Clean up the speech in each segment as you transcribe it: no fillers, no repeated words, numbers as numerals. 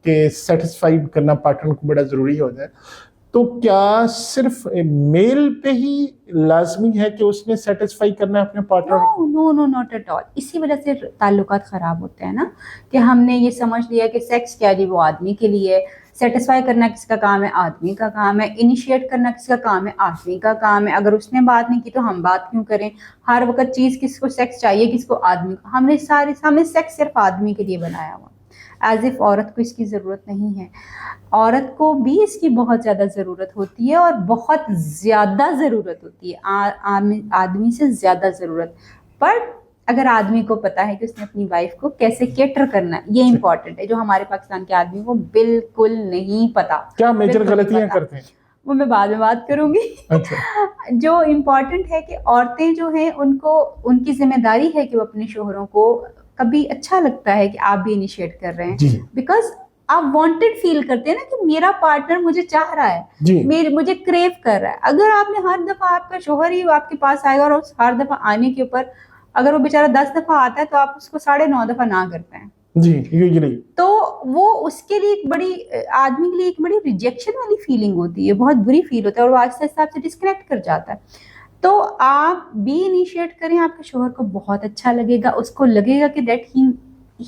کہ سیٹسفائی کرنا پارٹنر کو بڑا ضروری ہو جائے، تو کیا صرف میل پہ ہی لازمی ہے کہ اس نے سیٹسفائی کرنا ہے اپنے پارٹنر کو؟ نو ناٹ ایٹ آل. اسی وجہ سے تعلقات خراب ہوتے ہیں نا، کہ ہم نے یہ سمجھ لیا کہ سیکس کیا جی وہ آدمی کے لیے، سیٹسفائی کرنا کس کا کام ہے، آدمی کا کام ہے، انیشیٹ کرنا کس کا کام ہے، آدمی کا کام ہے. اگر اس نے بات نہیں کی تو ہم بات کیوں کریں؟ ہر وقت چیز کس کو سیکس چاہیے، کس کو، آدمی کو. ہم نے سیکس صرف آدمی کے لیے بنایا ہوا، ایز اف عورت کو اس کی ضرورت نہیں ہے. عورت کو بھی اس کی بہت زیادہ ضرورت ہوتی ہے، اور بہت زیادہ ضرورت ہوتی ہے، آدمی سے زیادہ ضرورت. پر اگر آدمی کو پتا ہے کہ اس نے اپنی وائف کو کیسے کیٹر کرنا ہے، یہ امپورٹنٹ ہے، جو ہمارے پاکستان کے آدمی کو بالکل نہیں پتا. کیا میجر غلطیاں کرتے ہیں وہ میں بعد میں بات کروں گی. جو امپورٹنٹ ہے کہ عورتیں جو ہیں ان کی ذمہ داری ہے کہ وہ اپنے شوہروں کو کبھی اچھا لگتا ہے کہ آپ بھی انیشیٹ کر رہے ہیں، بیکاز آپ وانٹڈ فیل کرتے ہیں نا کہ میرا پارٹنر مجھے چاہ رہا ہے، مجھے کریو کر رہا ہے. اگر آپ نے ہر دفعہ، آپ کا شوہر ہی آپ کے پاس آئے گا اور ہر دفعہ آنے کے اوپر اگر وہ بیچارہ 10 دفعہ آتا ہے تو آپ اس کو 9.5 دفعہ نہ کرتے ہیں تو وہ اس کے لیے ایک بڑی، آدمی کے لیے ایک بڑی ریجیکشن والی فیلنگ ہوتی ہے، بہت بری فیل ہوتا ہے، اور وہ آہستہ آہستہ آپ سے ڈسکنیکٹ کر جاتا ہے. تو آپ بھی انیشیٹ کریں، آپ کے شوہر کو بہت اچھا لگے گا، اس کو لگے گا کہ دیٹ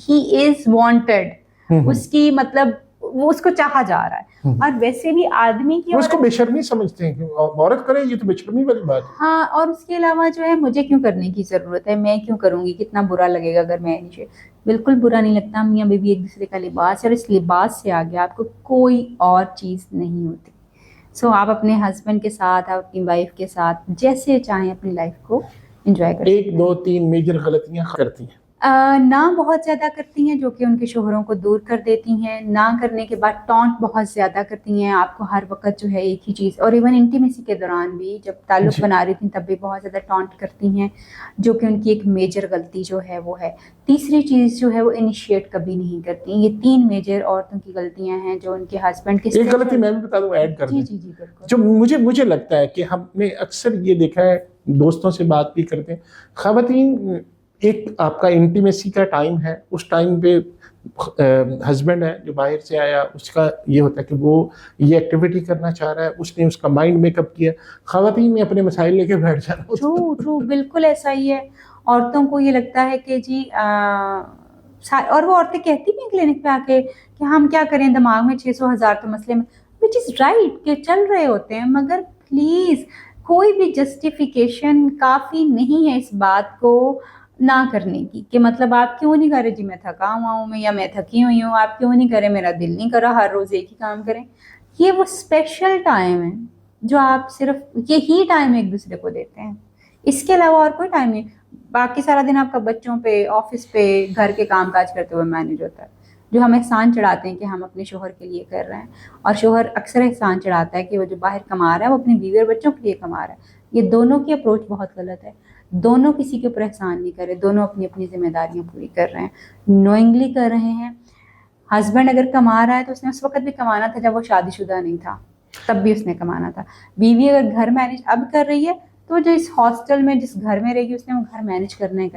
ہی از وانٹڈ، اس کی مطلب وہ اس کو چاہا جا رہا ہے. اور ویسے بھی آدمی کی، اس کو بے شرمی سمجھتے ہیں کہ عورت کرے، یہ تو بے شرمی والی بات ہے. ہاں، اور اس کے علاوہ جو ہے مجھے کیوں کرنے کی ضرورت ہے، میں کیوں کروں گی، کتنا برا لگے گا اگر میں انیشیٹ. بالکل برا نہیں لگتا. میاں بیوی ایک دوسرے کا لباس ہے، اور اس لباس سے آگے آپ کو کوئی اور چیز نہیں ہوتی. سو آپ اپنے ہسبینڈ کے ساتھ، آپ اپنی وائف کے ساتھ جیسے چاہیں اپنی لائف کو انجوائے کر سکتے ہیں. 1 2 3 میجر غلطیاں کرتی ہیں. نہ بہت زیادہ کرتی ہیں، جو کہ ان کے شوہروں کو دور کر دیتی ہیں. نہ کرنے کے بعد ٹونٹ بہت زیادہ کرتی ہیں، آپ کو ہر وقت جو ہے ایک ہی چیز، اور ایون انٹیمیسی کے دوران بھی جب تعلق بنا رہی تھیں تب بھی بہت زیادہ ٹونٹ کرتی ہیں، جو کہ ان کی ایک میجر غلطی جو ہے وہ ہے. تیسری چیز جو ہے وہ انیشیٹ کبھی نہیں کرتی. یہ 3 میجر عورتوں کی غلطیاں ہیں جو ان کے ہسبینڈ کے. ایک غلطی میں بھی بتا دوں، ایڈ کر دیں. جی بالکل. جو مجھے لگتا ہے کہ ہم نے اکثر یہ دیکھا ہے، دوستوں سے بات بھی کرتے ہیں، خواتین ایک آپ کا انٹیمیسی کا ٹائم ہے، اس ٹائم پہ ہسبینڈ ہے جو باہر سے آیا، اس کا یہ ہوتا ہے کہ وہ یہ ایکٹیویٹی کرنا چاہ رہا ہے، اس نے اس کا مائنڈ میک اپ کیا، خواتین نے اپنے مسائل لے کے بیٹھ جانا. ٹرو بالکل ایسا ہی ہے. عورتوں کو یہ لگتا ہے کہ جی، اور وہ عورتیں کہتی بھی ہیں کلینک پہ آ کے کہ ہم کیا کریں، دماغ میں 600,000 تو مسئلے میں، وچ از رائٹ کہ چل رہے ہوتے ہیں، مگر پلیز کوئی بھی جسٹیفیکیشن کافی نہیں ہے اس بات کو نہ کرنے کی، کہ مطلب آپ کیوں نہیں کر رہے، جی میں تھکا ہوا ہوں میں، یا میں تھکی ہوئی ہوں، آپ کیوں نہیں کریں، میرا دل نہیں کر رہا، ہر روز ایک ہی کام کریں. یہ وہ اسپیشل ٹائم ہے جو آپ صرف یہی ٹائم ایک دوسرے کو دیتے ہیں، اس کے علاوہ اور کوئی ٹائم نہیں. باقی سارا دن آپ کا بچوں پہ، آفس پہ، گھر کے کام کاج کرتے ہوئے مینیج ہوتا ہے. جو ہم احسان چڑھاتے ہیں کہ ہم اپنے شوہر کے لیے کر رہے ہیں، اور شوہر اکثر احسان چڑھاتا ہے کہ وہ جو باہر کما رہا ہے وہ اپنی بیوی اور بچوں کے لیے کما رہا ہے. یہ دونوں کی اپروچ بہت غلط ہے. دونوں کسی کے اوپر احسان نہیں کر رہے، دونوں اپنی اپنی ذمہ داریاں پوری کر رہے ہیں، نوئنگلی کر رہے ہیں. ہسبینڈ اگر کما رہا ہے تو اس نے اس وقت بھی کمانا تھا جب وہ شادی شدہ نہیں تھا، تب بھی اس نے کمانا تھا. بیوی اگر گھر مینیج اب کر رہی ہے تو جو اس ہاسٹل میں جس گھر میں رہے گی اس نے وہ گھر مینیج کرنا ہے.